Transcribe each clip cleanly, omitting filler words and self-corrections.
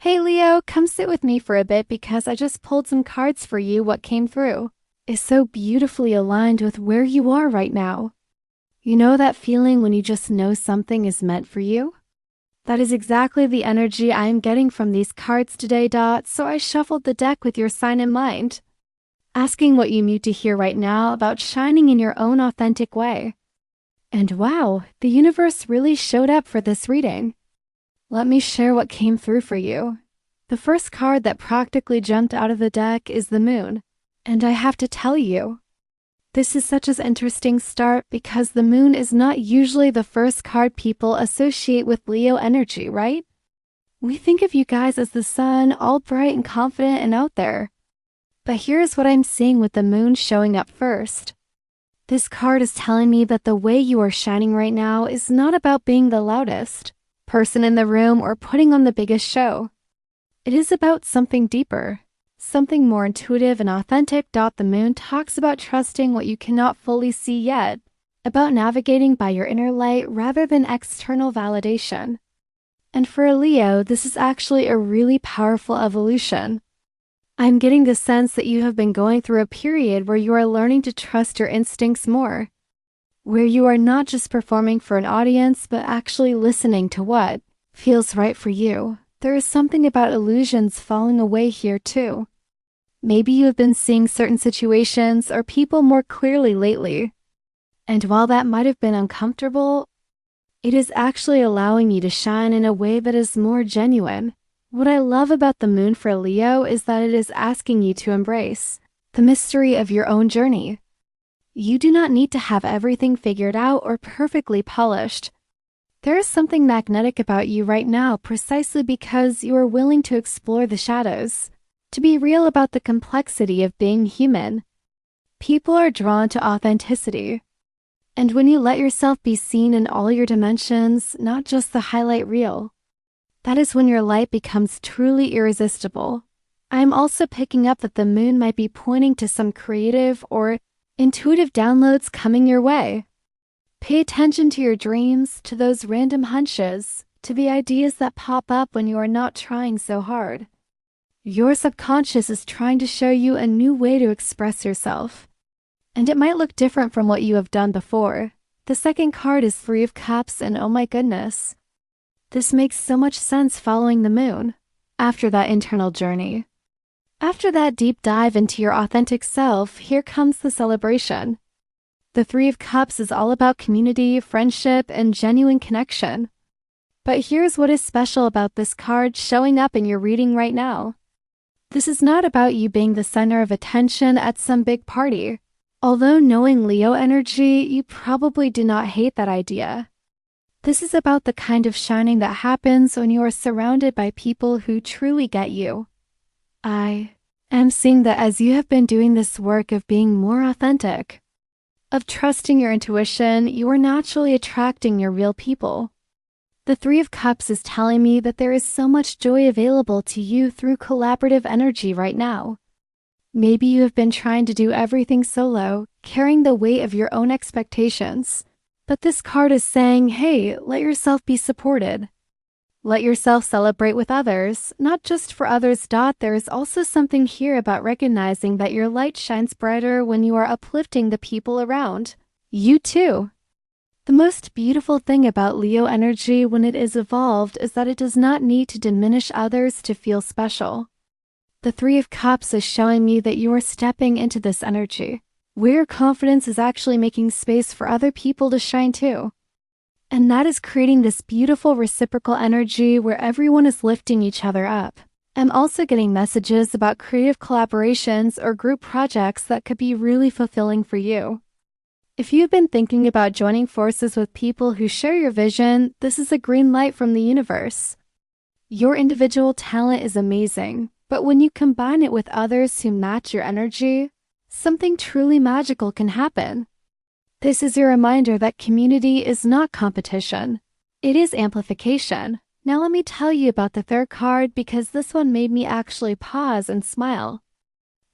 Hey Leo, come sit with me for a bit because I just pulled some cards for you. What came through is so beautifully aligned with where you are right now. You know that feeling when you just know something is meant for you? That is exactly the energy I am getting from these cards today, Dot, so I shuffled the deck with your sign in mind, asking what you need to hear right now about shining in your own authentic way. And wow, the universe really showed up for this reading. Let me share what came through for you. The first card that practically jumped out of the deck is the Moon. And I have to tell you, this is such an interesting start because the Moon is not usually the first card people associate with Leo energy, right? We think of you guys as the sun, all bright and confident and out there. But here's what I'm seeing with the Moon showing up first. This card is telling me that the way you are shining right now is not about being the loudest person in the room or putting on the biggest show. It is about something deeper, something more intuitive and authentic. The Moon talks about trusting what you cannot fully see yet, about navigating by your inner light rather than external validation. And for a Leo, this is actually a really powerful evolution. I'm getting the sense that you have been going through a period where you are learning to trust your instincts more, where you are not just performing for an audience, but actually listening to what feels right for you. There is something about illusions falling away here too. Maybe you have been seeing certain situations or people more clearly lately. And while that might have been uncomfortable, it is actually allowing you to shine in a way that is more genuine. What I love about the Moon for Leo is that it is asking you to embrace the mystery of your own journey. You do not need to have everything figured out or perfectly polished. There is something magnetic about you right now precisely because you are willing to explore the shadows, to be real about the complexity of being human. People are drawn to authenticity. And when you let yourself be seen in all your dimensions, not just the highlight reel, that is when your light becomes truly irresistible. I am also picking up that the Moon might be pointing to some creative or intuitive downloads coming your way. Pay attention to your dreams, to those random hunches, to the ideas that pop up when you are not trying so hard. Your subconscious is trying to show you a new way to express yourself. And it might look different from what you have done before. The second card is Three of Cups, and oh my goodness, this makes so much sense following the Moon. After that internal journey, after that deep dive into your authentic self, here comes the celebration. The Three of Cups is all about community, friendship, and genuine connection. But here's what is special about this card showing up in your reading right now. This is not about you being the center of attention at some big party. Although knowing Leo energy, you probably do not hate that idea. This is about the kind of shining that happens when you are surrounded by people who truly get you. I am seeing that as you have been doing this work of being more authentic, of trusting your intuition, you are naturally attracting your real people. The Three of Cups is telling me that there is so much joy available to you through collaborative energy right now. Maybe you have been trying to do everything solo, carrying the weight of your own expectations. But this card is saying, hey, let yourself be supported. Let yourself celebrate with others, not just for others. There is also something here about recognizing that your light shines brighter when you are uplifting the people around you too. The most beautiful thing about Leo energy when it is evolved is that it does not need to diminish others to feel special. The Three of Cups is showing me that you are stepping into this energy, where your confidence is actually making space for other people to shine too. And that is creating this beautiful reciprocal energy where everyone is lifting each other up. I'm also getting messages about creative collaborations or group projects that could be really fulfilling for you. If you've been thinking about joining forces with people who share your vision, this is a green light from the universe. Your individual talent is amazing, but when you combine it with others who match your energy, something truly magical can happen. This is your reminder that community is not competition. It is amplification. Now let me tell you about the third card because this one made me actually pause and smile.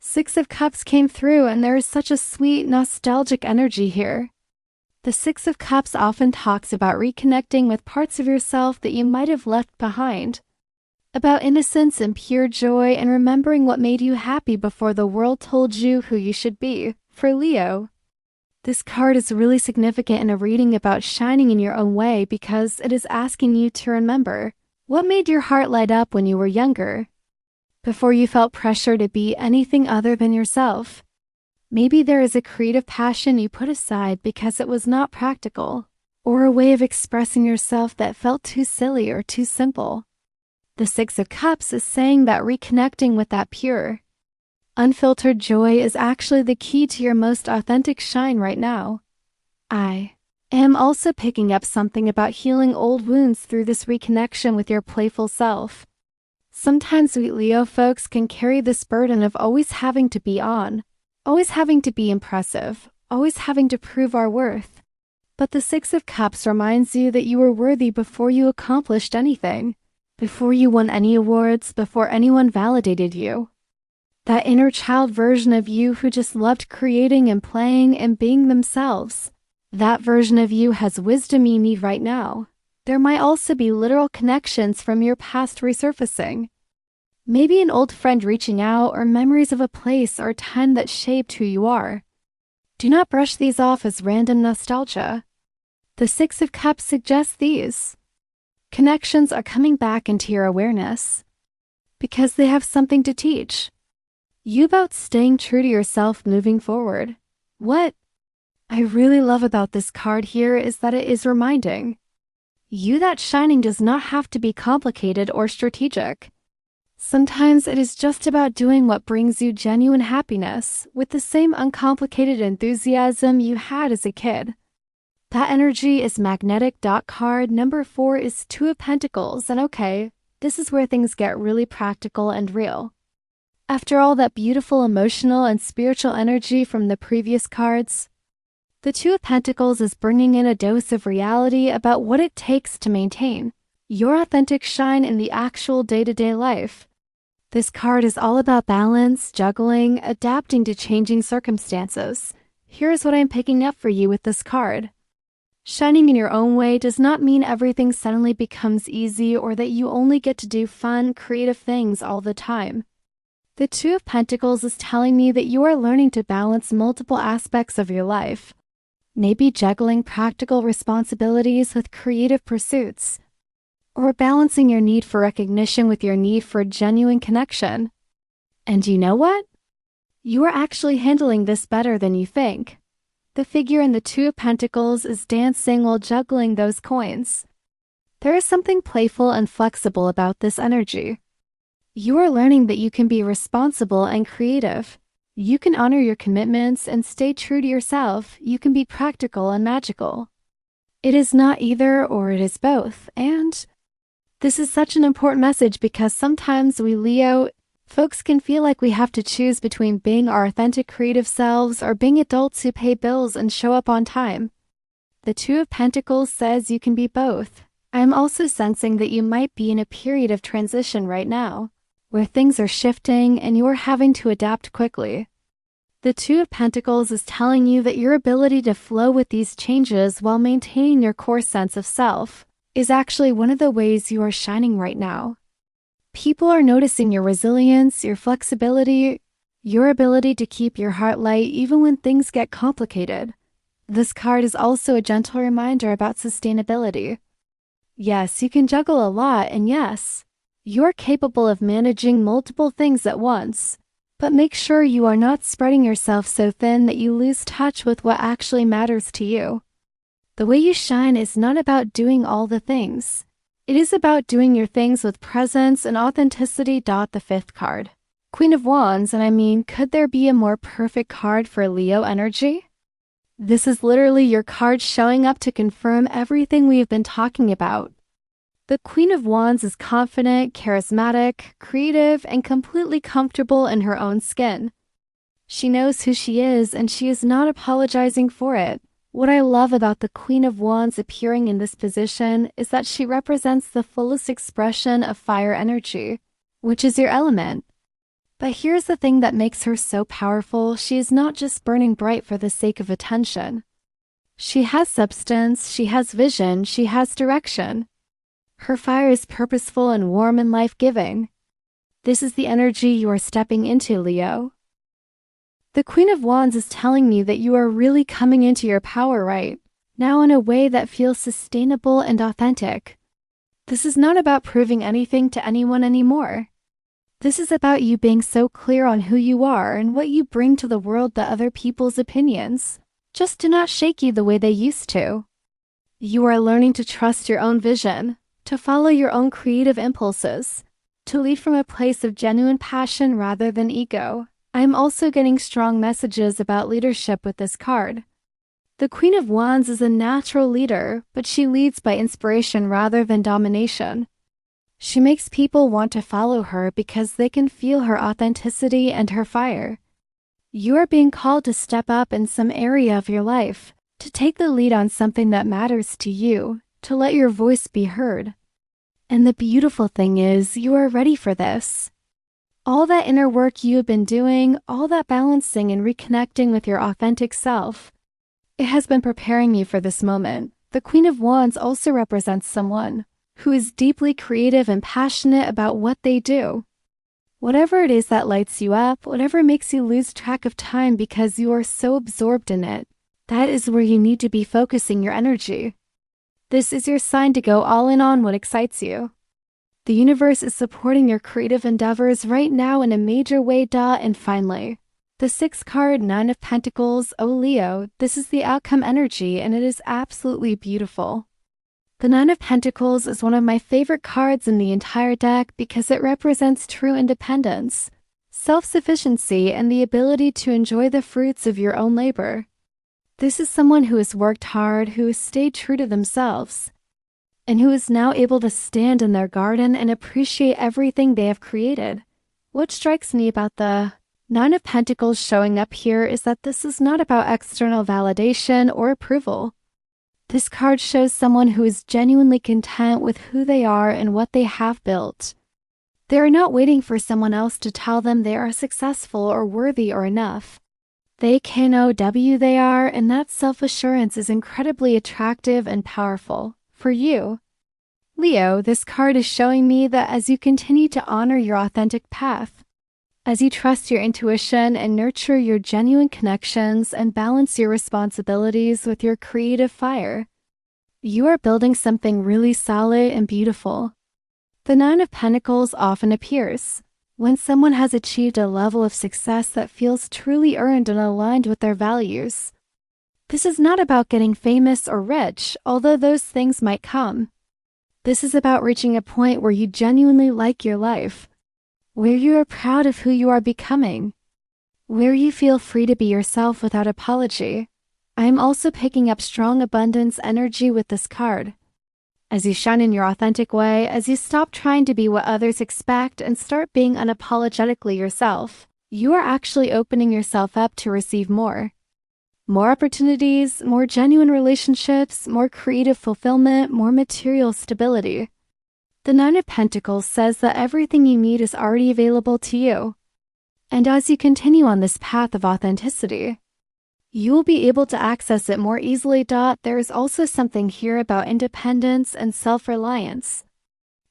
Six of Cups came through and there is such a sweet, nostalgic energy here. The Six of Cups often talks about reconnecting with parts of yourself that you might have left behind. about innocence and pure joy and remembering what made you happy before the world told you who you should be. For Leo, this card is really significant in a reading about shining in your own way because it is asking you to remember what made your heart light up when you were younger, before you felt pressure to be anything other than yourself. Maybe there is a creative passion you put aside because it was not practical, or a way of expressing yourself that felt too silly or too simple. The Six of Cups is saying that reconnecting with that pure, unfiltered joy is actually the key to your most authentic shine right now. I am also picking up something about healing old wounds through this reconnection with your playful self. Sometimes we Leo folks can carry this burden of always having to be on, always having to be impressive, always having to prove our worth. But the Six of Cups reminds you that you were worthy before you accomplished anything, before you won any awards, before anyone validated you. That inner child version of you who just loved creating and playing and being themselves. That version of you has wisdom you need right now. There might also be literal connections from your past resurfacing. Maybe an old friend reaching out or memories of a place or time that shaped who you are. Do not brush these off as random nostalgia. The Six of Cups suggests these connections are coming back into your awareness because they have something to teach you about staying true to yourself moving forward. What I really love about this card here is that it is reminding you that shining does not have to be complicated or strategic. Sometimes it is just about doing what brings you genuine happiness with the same uncomplicated enthusiasm you had as a kid. That energy is magnetic. Card number 4 is Two of Pentacles, and okay, this is where things get really practical and real. After all that beautiful emotional and spiritual energy from the previous cards, the Two of Pentacles is bringing in a dose of reality about what it takes to maintain your authentic shine in the actual day-to-day life. This card is all about balance, juggling, adapting to changing circumstances. Here's what I'm picking up for you with this card. Shining in your own way does not mean everything suddenly becomes easy or that you only get to do fun, creative things all the time. The Two of Pentacles is telling me that you are learning to balance multiple aspects of your life. Maybe juggling practical responsibilities with creative pursuits, or balancing your need for recognition with your need for genuine connection. And you know what? You are actually handling this better than you think. The figure in the Two of Pentacles is dancing while juggling those coins. There is something playful and flexible about this energy. You are learning that you can be responsible and creative. You can honor your commitments and stay true to yourself. You can be practical and magical. It is not either or, it is both. And this is such an important message because sometimes we Leo folks can feel like we have to choose between being our authentic creative selves or being adults who pay bills and show up on time. The Two of Pentacles says you can be both. I am also sensing that you might be in a period of transition right now, where things are shifting and you are having to adapt quickly. The Two of Pentacles is telling you that your ability to flow with these changes while maintaining your core sense of self is actually one of the ways you are shining right now. People are noticing your resilience, your flexibility, your ability to keep your heart light even when things get complicated. This card is also a gentle reminder about sustainability. Yes, you can juggle a lot, and yes, you're capable of managing multiple things at once, but make sure you are not spreading yourself so thin that you lose touch with what actually matters to you. The way you shine is not about doing all the things. It is about doing your things with presence and authenticity. The 5th card, Queen of Wands, and I mean, could there be a more perfect card for Leo energy? This is literally your card showing up to confirm everything we have been talking about. The Queen of Wands is confident, charismatic, creative, and completely comfortable in her own skin. She knows who she is, and she is not apologizing for it. What I love about the Queen of Wands appearing in this position is that she represents the fullest expression of fire energy, which is your element. But here's the thing that makes her so powerful. She is not just burning bright for the sake of attention. She has substance, she has vision, she has direction. Her fire is purposeful and warm and life-giving. This is the energy you are stepping into, Leo. The Queen of Wands is telling me that you are really coming into your power right now in a way that feels sustainable and authentic. This is not about proving anything to anyone anymore. This is about you being so clear on who you are and what you bring to the world that other people's opinions just do not shake you the way they used to. You are learning to trust your own vision, to follow your own creative impulses, to lead from a place of genuine passion rather than ego. I am also getting strong messages about leadership with this card. The Queen of Wands is a natural leader, but she leads by inspiration rather than domination. She makes people want to follow her because they can feel her authenticity and her fire. You are being called to step up in some area of your life, to take the lead on something that matters to you, to let your voice be heard. And the beautiful thing is, you are ready for this. All that inner work you have been doing, all that balancing and reconnecting with your authentic self, it has been preparing you for this moment. The Queen of Wands also represents someone who is deeply creative and passionate about what they do. Whatever it is that lights you up, whatever makes you lose track of time because you are so absorbed in it, that is where you need to be focusing your energy. This is your sign to go all in on what excites you. The universe is supporting your creative endeavors right now in a major way. And finally, the 6th card, 9 of Pentacles. Oh Leo, this is the outcome energy and it is absolutely beautiful. The 9 of Pentacles is one of my favorite cards in the entire deck because it represents true independence, self-sufficiency, and the ability to enjoy the fruits of your own labor. This is someone who has worked hard, who has stayed true to themselves, and who is now able to stand in their garden and appreciate everything they have created. What strikes me about the 9 of Pentacles showing up here is that this is not about external validation or approval. This card shows someone who is genuinely content with who they are and what they have built. They are not waiting for someone else to tell them they are successful or worthy or enough. They can know who they are, and that self-assurance is incredibly attractive and powerful. For you, Leo, this card is showing me that as you continue to honor your authentic path, as you trust your intuition and nurture your genuine connections and balance your responsibilities with your creative fire, you are building something really solid and beautiful. The 9 of Pentacles often appears when someone has achieved a level of success that feels truly earned and aligned with their values. This is not about getting famous or rich, although those things might come. This is about reaching a point where you genuinely like your life, where you are proud of who you are becoming, where you feel free to be yourself without apology. I am also picking up strong abundance energy with this card. As you shine in your authentic way, as you stop trying to be what others expect and start being unapologetically yourself, you are actually opening yourself up to receive more. More opportunities, more genuine relationships, more creative fulfillment, more material stability. The 9 of Pentacles says that everything you need is already available to you. And as you continue on this path of authenticity, you will be able to access it more easily. There is also something here about independence and self-reliance.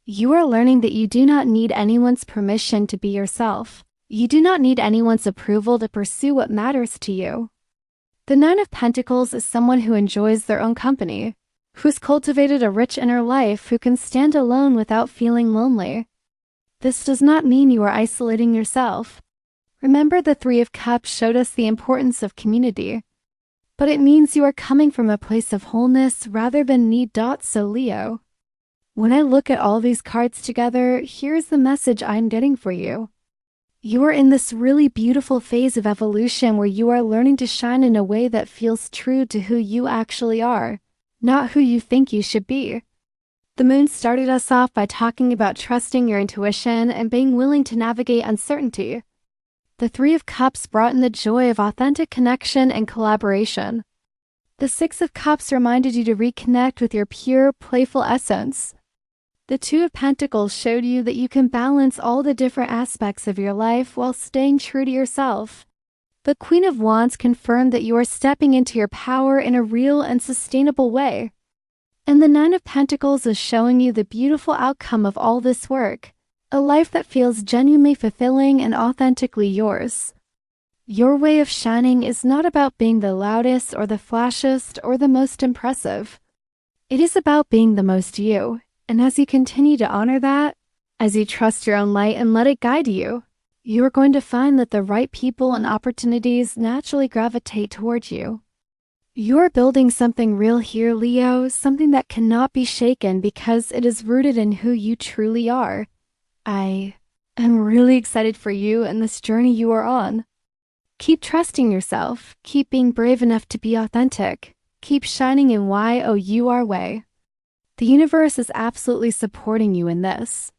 You are learning that you do not need anyone's permission to be yourself. You do not need anyone's approval to pursue what matters to you. The 9 of Pentacles is someone who enjoys their own company, who's cultivated a rich inner life, who can stand alone without feeling lonely. This does not mean you are isolating yourself. Remember, the 3 of Cups showed us the importance of community, but it means you are coming from a place of wholeness rather than need. So Leo, when I look at all these cards together, here's the message I'm getting for you. You are in this really beautiful phase of evolution where you are learning to shine in a way that feels true to who you actually are, not who you think you should be. The moon started us off by talking about trusting your intuition and being willing to navigate uncertainty. The 3 of Cups brought in the joy of authentic connection and collaboration. The 6 of Cups reminded you to reconnect with your pure, playful essence. The 2 of Pentacles showed you that you can balance all the different aspects of your life while staying true to yourself. The Queen of Wands confirmed that you are stepping into your power in a real and sustainable way. And the Nine of Pentacles is showing you the beautiful outcome of all this work, a life that feels genuinely fulfilling and authentically yours. Your way of shining is not about being the loudest or the flashiest or the most impressive. It is about being the most you, and as you continue to honor that, as you trust your own light and let it guide you, you are going to find that the right people and opportunities naturally gravitate toward you. You're building something real here, Leo, something that cannot be shaken because it is rooted in who you truly are. I am really excited for you and this journey you are on. Keep trusting yourself, keep being brave enough to be authentic, keep shining in YOUR way. The universe is absolutely supporting you in this.